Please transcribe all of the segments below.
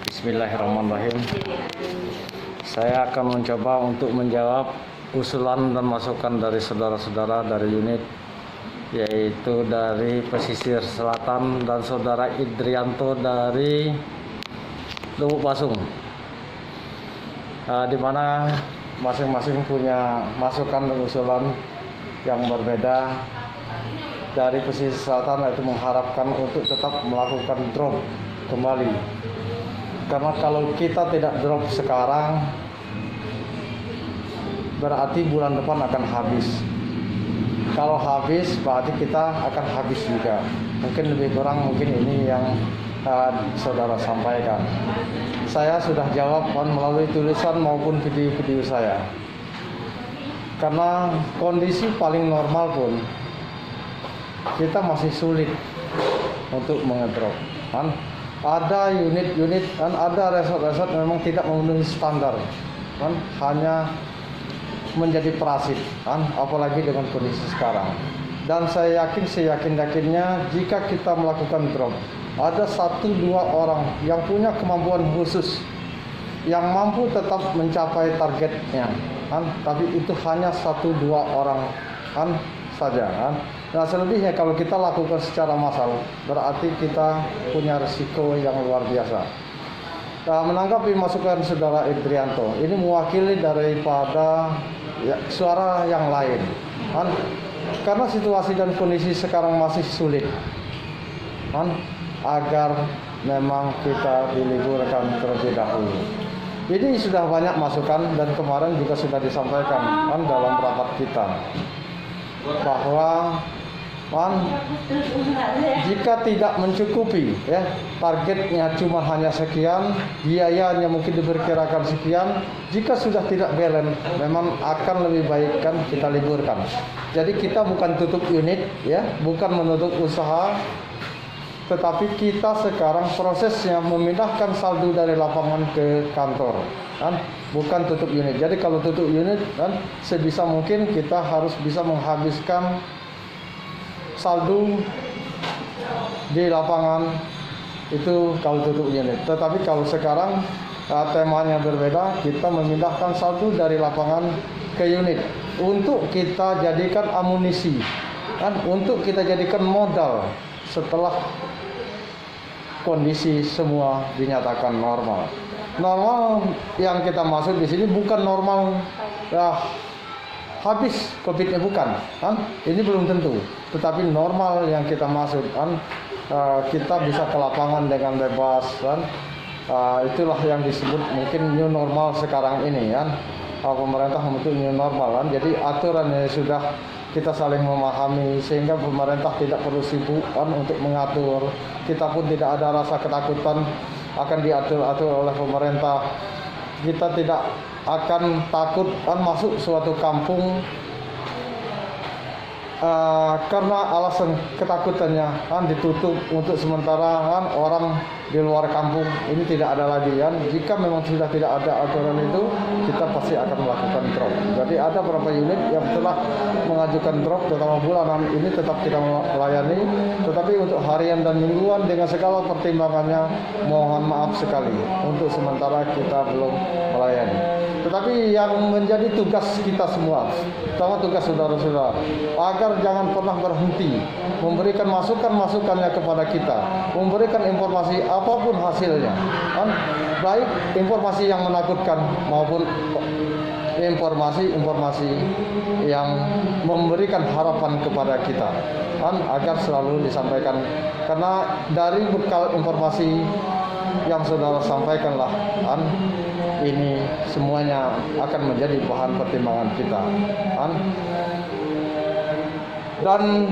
Bismillahirrahmanirrahim. Saya akan mencoba untuk menjawab usulan dan masukan dari saudara-saudara dari unit, yaitu dari pesisir selatan dan saudara Idrianto dari Lubuk Pasung, di mana masing-masing punya masukan dan usulan yang berbeda. Dari pesisir selatan itu mengharapkan untuk tetap melakukan drop kembali, karena kalau kita tidak drop sekarang berarti bulan depan akan habis. Kalau habis berarti kita akan habis juga. Mungkin lebih kurang mungkin ini yang saudara sampaikan. Saya sudah jawab melalui tulisan maupun video-video saya. Karena kondisi paling normal pun kita masih sulit untuk mengedrop. Ada unit-unit dan ada resort-resort memang tidak memenuhi standar, hanya menjadi parasit, apalagi dengan kondisi sekarang. Dan saya yakin seyakin-yakinnya jika kita melakukan drop, ada 1-2 orang yang punya kemampuan khusus yang mampu tetap mencapai targetnya, tapi itu hanya 1-2 orang saja. Nah, selebihnya kalau kita lakukan secara massal berarti kita punya risiko yang luar biasa. Nah, menanggapi masukan saudara Idrianto, ini mewakili daripada suara yang lain, karena situasi dan kondisi sekarang masih sulit, agar memang kita diliburkan terlebih dahulu. Ini sudah banyak masukan dan kemarin juga sudah disampaikan dalam rapat kita bahwa jika tidak mencukupi targetnya cuma hanya sekian, biayanya mungkin diperkirakan sekian, jika sudah tidak balance memang akan lebih baik kan kita liburkan. Jadi kita bukan tutup unit bukan menutup usaha, tetapi kita sekarang prosesnya memindahkan saldo dari lapangan ke kantor, bukan tutup unit. Jadi kalau tutup unit sebisa mungkin kita harus bisa menghabiskan saldo di lapangan itu kalau tutup unit. Tetapi kalau sekarang temanya berbeda, kita memindahkan saldo dari lapangan ke unit untuk kita jadikan amunisi, untuk kita jadikan modal setelah kondisi semua dinyatakan normal. Normal yang kita maksud di sini bukan normal habis COVID-nya, bukan, ini belum tentu. Tetapi normal yang kita maksud kita bisa ke lapangan dengan bebas, itulah yang disebut mungkin new normal sekarang ini, pemerintah membentuk new normal, jadi aturannya sudah kita saling memahami sehingga pemerintah tidak perlu sibuk untuk mengatur. Kita pun tidak ada rasa ketakutan akan diatur-atur oleh pemerintah. Kita tidak akan takut masuk suatu kampung karena alasan ketakutannya ditutup untuk sementara, orang di luar kampung ini tidak ada lagi. Jika memang sudah tidak ada aturan itu, kita pasti akan melakukan drop. Jadi ada beberapa unit yang telah mengajukan drop, terutama bulanan ini tetap kita melayani, tetapi untuk harian dan mingguan dengan segala pertimbangannya mohon maaf sekali untuk sementara kita belum melayani. Tetapi yang menjadi tugas kita semua, terutama tugas saudara-saudara, agar jangan pernah berhenti memberikan masukan-masukannya kepada kita, memberikan informasi apapun hasilnya, baik informasi yang menakutkan maupun informasi-informasi yang memberikan harapan kepada kita, agar selalu disampaikan. Karena dari bekal informasi yang saudara sampaikanlah, ini semuanya akan menjadi bahan pertimbangan kita. Dan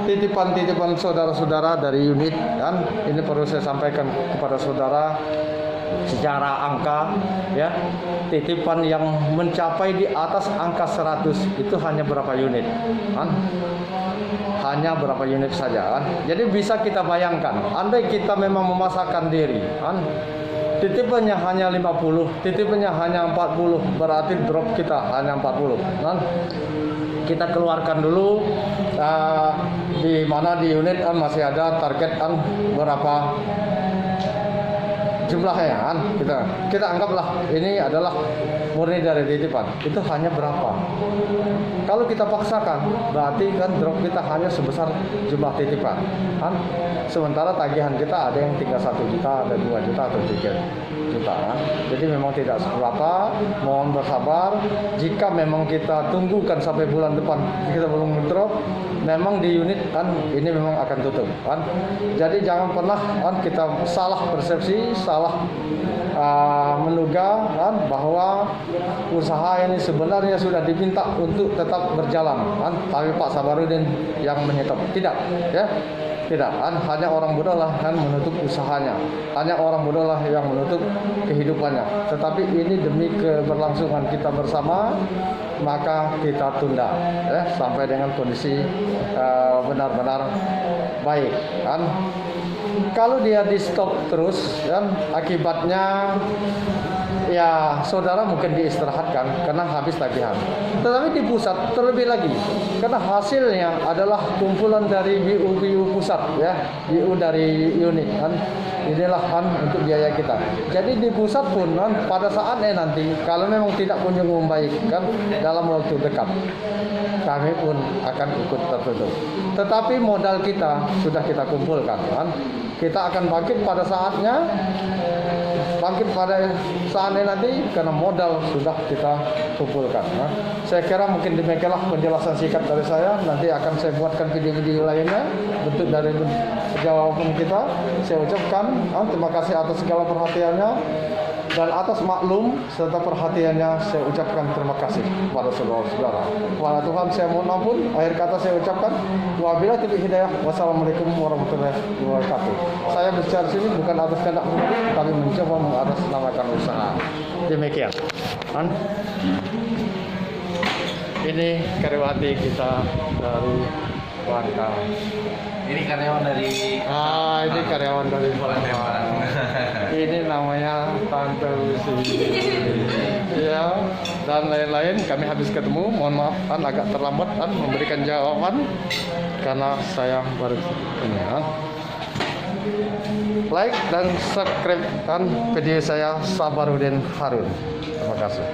titipan-titipan saudara-saudara dari unit, ini perlu saya sampaikan kepada saudara secara angka, titipan yang mencapai di atas angka 100 itu hanya berapa unit, hanya berapa unit saja, Jadi bisa kita bayangkan, andai kita memang memasakkan diri, titipannya hanya 50, titipannya hanya 40, berarti drop kita hanya 40 kan. Kita keluarkan dulu di mana di unit kan masih ada target kan berapa jumlahnya kan. Kita anggaplah ini adalah murni dari titipan, itu hanya berapa. Kalau kita paksakan berarti kan drop kita hanya sebesar jumlah titipan kan. Sementara tagihan kita ada yang tinggal 1 juta, ada 2 juta atau 3 juta kan. Jadi memang tidak seberapa, mohon bersabar. Jika memang kita tunggukan sampai bulan depan kita belum drop, memang di unit kan ini memang akan tutup kan. Jadi jangan pernah kan kita salah persepsi, salah menduga kan bahwa usaha ini sebenarnya sudah diminta untuk tetap berjalan kan, tapi Pak Sabarudin yang menyetop. Tidak ya. Tidak, hanya orang bodoh lah kan menutup usahanya, hanya orang bodoh lah yang menutup kehidupannya. Tetapi ini demi keberlangsungan kita bersama, maka kita tunda ya, sampai dengan kondisi benar-benar baik kan. Kalau dia di stop terus kan, akibatnya ya saudara mungkin diistirahatkan karena habis tagihan. Tetapi di pusat terlebih lagi, karena hasilnya adalah kumpulan dari BU pusat ya, BU dari unit kan. Inilah kan untuk biaya kita. Jadi di pusat pun kan pada saatnya nanti kalau memang tidak kunjung membaik kan dalam waktu dekat, kami pun akan ikut tertutup. Tetapi modal kita sudah kita kumpulkan kan. Kita akan bangkit pada saatnya, nanti karena modal sudah kita kumpulkan. Nah, saya kira mungkin demikianlah penjelasan singkat dari saya. Nanti akan saya buatkan video-video lainnya bentuk dari jawaban kita. Saya ucapkan terima kasih atas segala perhatiannya dan atas maklum serta perhatiannya. Saya ucapkan terima kasih kepada saudara-saudara. Kepada Tuhan saya mohon ampun. Akhir kata saya ucapkan wabillahi taufiq hidayah. Wassalamualaikum warahmatullahi wabarakatuh. Saya bicara sini bukan atas kehendak pribadi, tapi mencoba mengatasnamakan usaha. Demikian. Ini karyawati kita dari Bangka. Ini karyawan dari Ini karyawan dari Bangka. Ini namanya Tante Lucy. Ya, dan lain-lain kami habis ketemu. Mohon maaf agak terlambat memberikan jawaban karena saya baru ini like dan subscribe video saya Sabarudin Harun. Terima kasih.